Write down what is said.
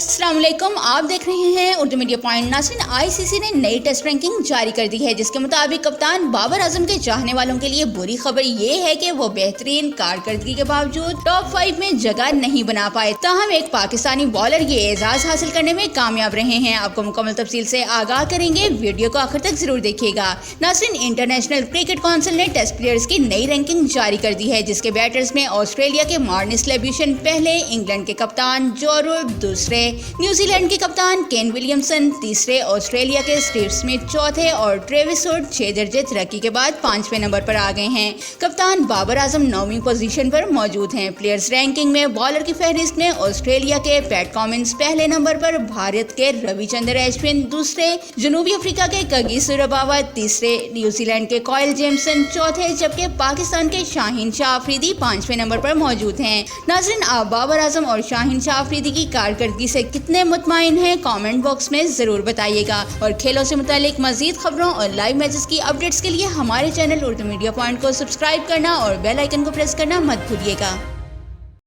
अस्सलाम वालेकुम, आप देख रहे हैं उर्दू मीडिया पॉइंट। नाज़रीन, आईसीसी ने नई टेस्ट रैंकिंग जारी कर दी है, जिसके मुताबिक कप्तान बाबर आजम के चाहने वालों के लिए बुरी खबर ये है कि वो बेहतरीन कारकर्दगी के बावजूद टॉप 5 में जगह नहीं बना पाए। ताहम एक पाकिस्तानी बॉलर ये एजाज हासिल करने में कामयाब रहे हैं। आपको मुकम्मल तफसील से आगाह करेंगे, वीडियो को आखिर तक जरूर देखिएगा। नाज़रीन, इंटरनेशनल क्रिकेट काउंसिल ने टेस्ट प्लेयर्स की नई रैंकिंग जारी कर दी है, जिसके बैटर्स में ऑस्ट्रेलिया के मार्नस लेब्यूशन पहले, इंग्लैंड के कप्तान जो रूट दूसरे, न्यूजीलैंड के कप्तान केन विलियमसन तीसरे, ऑस्ट्रेलिया के स्टीव स्मिथ चौथे और ट्रेविस हुड 6 दर्जे तरक्की के बाद 5वें नंबर पर आ गए हैं। कप्तान बाबर आजम 9वीं पोजीशन पर मौजूद हैं। प्लेयर्स रैंकिंग में बॉलर की फहरिस्त में ऑस्ट्रेलिया के पैट कमिंस पहले नंबर पर, भारत के रविचंद्रन अश्विन दूसरे, जनूबी अफ्रीका के कगिसो रबावत तीसरे, न्यूजीलैंड के कॉयल जेमसन चौथे, जबकि पाकिस्तान के शाहीन शाह अफरीदी 5वें नंबर पर मौजूद हैं। नाज़रीन, आप बाबर आजम और शाहीन शाह अफरीदी की कारकर्दगी से कितने मुतमईन हैं, कमेंट बॉक्स में जरूर बताइएगा। और खेलों से मुतालिक मजीद खबरों और लाइव मैचेस की अपडेट्स के लिए हमारे चैनल उर्दू मीडिया पॉइंट को सब्सक्राइब करना और बेल आइकन को प्रेस करना मत भूलिएगा।